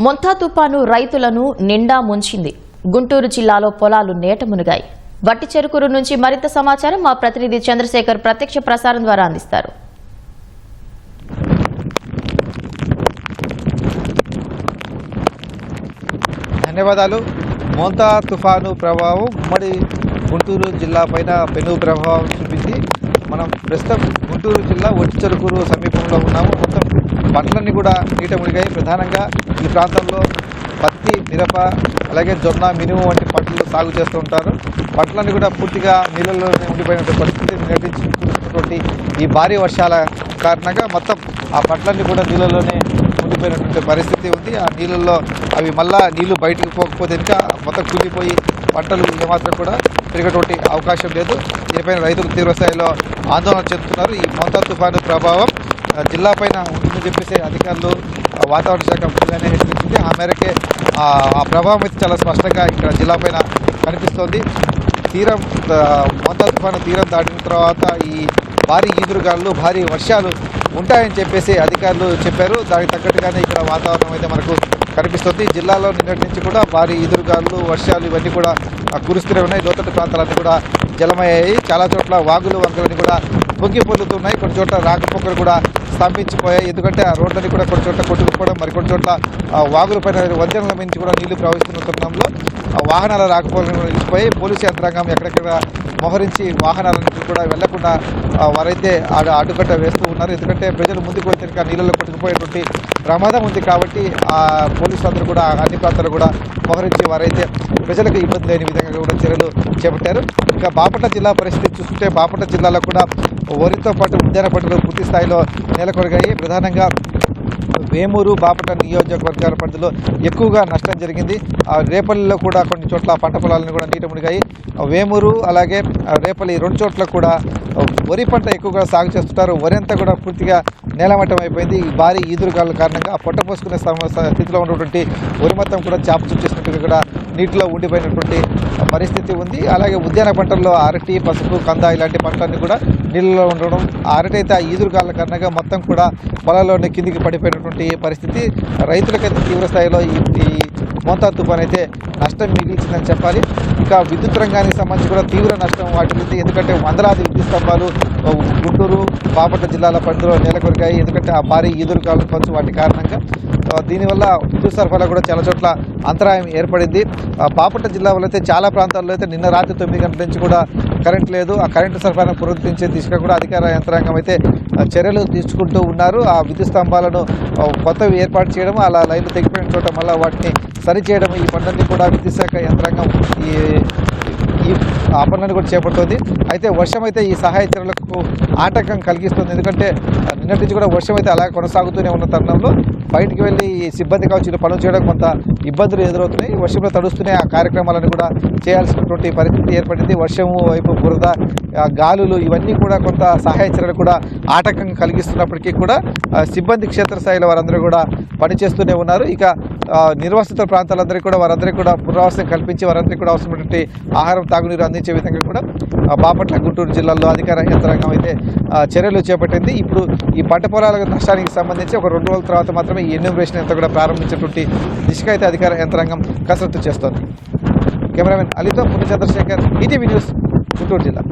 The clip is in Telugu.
మొంతా తుపాను రైతులను నిండా ముంచింది. గుంటూరు జిల్లాలో పొలాలు నేట మునిగాయి. వట్టి చెరుకూరు నుంచి మరింత సమాచారం మా ప్రతినిధి చంద్రశేఖర్ ప్రత్యక్ష ప్రసారం ద్వారా అందిస్తారు. ధన్యవాదాలు. మోంతా తుఫాను ప్రభావం ఉమ్మడి గుంటూరు జిల్లా పైన పెను ప్రభావం చూపింది. మనం ప్రస్తుతం గుంటూరు జిల్లా వట్టి చెరుకూరు సమీపంలో ఉన్నాము. మొత్తం పంటలన్నీ కూడా నీట మునిగాయి. ప్రధానంగా ఈ ప్రాంతంలో పత్తి, మిరప, అలాగే జొన్న, మినుము వంటి పంటలు సాగు చేస్తూ ఉంటారు. పంటలన్నీ కూడా పూర్తిగా నీళ్ళలోనే ఉండిపోయినటువంటి పరిస్థితి. నిన్నటించినటువంటి ఈ భారీ వర్షాల కారణంగా మొత్తం ఆ పంటలన్నీ కూడా నీళ్ళలోనే ఉండిపోయినటువంటి పరిస్థితి ఉంది. ఆ నీళ్ళల్లో అవి మళ్ళా నీళ్లు బయటకు పోకపోతే ఇంకా మొత్తం కూలిపోయి పంటలు ఏమాత్రం కూడా పెరిగేటువంటి అవకాశం లేదు. దీనిపైన రైతులు తీవ్రస్థాయిలో ఆందోళన చెందుతున్నారు. ఈ మోంతా తుఫాను ప్రభావం జిల్లా పైన ఉంటుందని చెప్పేసి అధికారులు వాతావరణ శాఖ ముందుగానే హెచ్చరించింది. ఆ మేరకే ఆ ప్రభావం అయితే చాలా స్పష్టంగా ఇక్కడ జిల్లా పైన కనిపిస్తోంది. తీరం మోంతా తుఫాను తీరం దాటిన తర్వాత ఈ భారీ ఈదురుగాలు, భారీ వర్షాలు ఉంటాయని చెప్పేసి అధికారులు చెప్పారు. దానికి తగ్గట్టుగానే ఇక్కడ వాతావరణం అయితే మనకు కనిపిస్తుంది. జిల్లాలో నిన్నటి నుంచి కూడా భారీ ఈదురుగాలు, వర్షాలు ఇవన్నీ కూడా కురుస్తూనే ఉన్నాయి. లోతట్టు ప్రాంతాలన్నీ కూడా జలమయ్యాయి. చాలా చోట్ల వాగులు, వంకలన్నీ కూడా పొంగి పొందుతున్నాయి. కొన్ని చోట్ల రాకపోకలు కూడా స్తంభించిపోయాయి. ఎందుకంటే ఆ రోడ్లని కూడా కొన్ని చోట్ల కొట్టుకుపోవడం, మరికొన్ని చోట్ల వాగుల పైన వంతెనల నుంచి కూడా నీళ్లు ప్రవహిస్తున్న తరుణంలో వాహనాల రాకపోకలు నిలిచిపోయి పోలీసు యంత్రాంగం ఎక్కడెక్కడ మోహరించి వాహనాలన్నింటినీ కూడా వెళ్లకుండా వారైతే అడ్డుకట్ట వేస్తూ ఉన్నారు. ఎందుకంటే ప్రజలు ముందుకు వెళ్తే నీళ్ళలో కొట్టుకుపోయేటువంటి ప్రమాదం ఉంది. కాబట్టి ఆ పోలీసులందరూ కూడా అన్ని ప్రాంతాలు కూడా మోహరించి వారైతే ప్రజలకు ఇబ్బంది లేని విధంగా కూడా చర్యలు చేపట్టారు. ఇంకా బాపట్ల జిల్లా పరిస్థితి చూస్తుంటే బాపట్ల జిల్లాలో కూడా వరితో పాటు ఉద్యాన పంటలు పూర్తి స్థాయిలో నెలకొరిగాయి. ప్రధానంగా వేమూరు, బాపట్ల నియోజకవర్గాల పరిధిలో ఎక్కువగా నష్టం జరిగింది. రేపల్లిలో కూడా కొన్ని చోట్ల పంట పొలాలను కూడా నీట మునిగాయి. వేమూరు అలాగే రేపల్లి రెండు చోట్ల కూడా వరి పంట ఎక్కువగా సాగు చేస్తుంటారు. వరి అంతా కూడా పూర్తిగా నేలమట్టం అయిపోయింది. ఈ భారీ ఈదురుగాల కారణంగా పొట్ట పోసుకునే స్థితిలో ఉన్నటువంటి వరి మొత్తం కూడా చేప చుట్టేసినట్టుగా కూడా నీటిలో ఉండిపోయినటువంటి పరిస్థితి ఉంది. అలాగే ఉద్యాన పంటల్లో అరటి, పసుపు, కంద ఇలాంటి పంటలన్నీ కూడా నీళ్ళలో ఉండడం, అరటి అయితే ఆ ఈదురుగాల కారణంగా మొత్తం కూడా పొలాల్లోనే కిందికి పడిపోయినటువంటి పరిస్థితి. రైతులకైతే తీవ్ర స్థాయిలో ఈ మోంతా తుఫాన్ అయితే నష్టం మిగిల్చిందని చెప్పాలి. ఇంకా విద్యుత్ రంగానికి సంబంధించి కూడా తీవ్ర నష్టం వాటిల్లింది. ఎందుకంటే వందలాది విద్యుత్ స్తంభాలు గుంటూరు, బాపట్ల జిల్లాల పరిధిలో నెలకొరిగాయి. ఎందుకంటే ఆ భారీ ఈదురుగాలు కావచ్చు వాటి కారణంగా దీనివల్ల విద్యుత్ సరఫరా కూడా చాలా చోట్ల అంతరాయం ఏర్పడింది. బాపట్ల జిల్లాలో అయితే చాలా ప్రాంతాల్లో అయితే నిన్న రాత్రి 9 గంటల నుంచి కూడా కరెంట్ లేదు. ఆ కరెంటు సరఫరాను పునరుద్ధరించే దిశగా కూడా అధికార యంత్రాంగం అయితే చర్యలు తీసుకుంటూ ఉన్నారు. ఆ విద్యుత్ స్తంభాలను కొత్తవి ఏర్పాటు చేయడం, అలా లైన్లు తెగిపోయిన చోట మళ్ళీ వాటిని సరిచేయడం, ఈ పనులన్నీ కూడా విద్యుత్ శాఖ యంత్రాంగం ఈ పనులను కూడా చేపడుతుంది. అయితే వర్షం అయితే ఈ సహాయ చర్యలకు ఆటంకం కలిగిస్తుంది. ఎందుకంటే నిన్నటి నుంచి కూడా వర్షం అయితే అలా కొనసాగుతూనే ఉన్న తరుణంలో బయటికి వెళ్ళి సిబ్బంది కావచ్చు పనులు చేయడం కొంత ఇబ్బందులు ఎదురవుతున్నాయి. వర్షంలో తడుస్తూనే ఆ కార్యక్రమాలను కూడా చేయాల్సినటువంటి పరిస్థితి ఏర్పడింది. వర్షము వైపు బురద, గాలులు ఇవన్నీ కూడా కొంత సహాయ చర్యలు కూడా ఆటంకం కలిగిస్తున్నప్పటికీ కూడా సిబ్బంది క్షేత్రస్థాయిలో వారందరూ కూడా పనిచేస్తూనే ఉన్నారు. ఇక నిర్వాసిత ప్రాంతాలందరికీ కూడా వారందరికీ కూడా పునరావాసం కల్పించి వారందరికీ కూడా అవసరమైనటువంటి ఆహారం, తాగునీరు అందించే విధంగా కూడా బాపట్ల, గుంటూరు జిల్లాల్లో అధికార యంత్రాంగం అయితే చర్యలు చేపట్టింది. ఇప్పుడు ఈ పంట పొలాల నష్టానికి సంబంధించి ఒక 2 రోజుల తర్వాత మాత్రమే ఈ ఎన్యూమరేషన్ అంతా కూడా ప్రారంభించేటువంటి దిశగా అయితే అధికార యంత్రాంగం కసరత్తు చేస్తోంది. కెమెరామెన్ అలీతో పుణ్య చంద్రశేఖర్, ఈటీవీ న్యూస్, గుంటూరు జిల్లా.